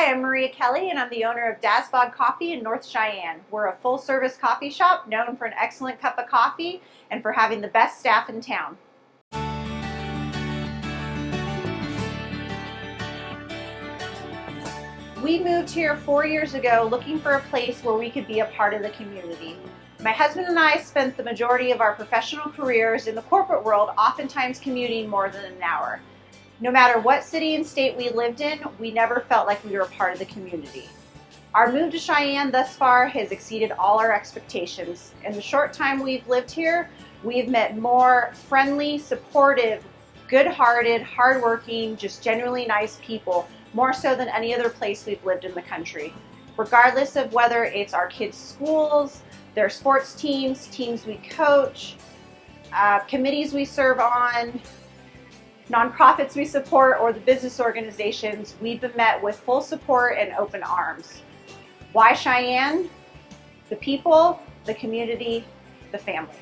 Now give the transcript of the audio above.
Hi, I'm Maria Kelly, and I'm the owner of Dazbog Coffee in North Cheyenne. We're a full-service coffee shop known for an excellent cup of coffee and for having the best staff in town. We moved here 4 years ago looking for a place where we could be a part of the community. My husband and I spent the majority of our professional careers in the corporate world, oftentimes commuting more than an hour. No matter what city and state we lived in, we never felt like we were a part of the community. Our move to Cheyenne thus far has exceeded all our expectations. In the short time we've lived here, we've met more friendly, supportive, good-hearted, hardworking, just genuinely nice people, more so than any other place we've lived in the country. Regardless of whether it's our kids' schools, their sports teams, teams we coach, committees we serve on, nonprofits we support, or the business organizations, we've been met with full support and open arms. Why Cheyenne? The people, the community, the family.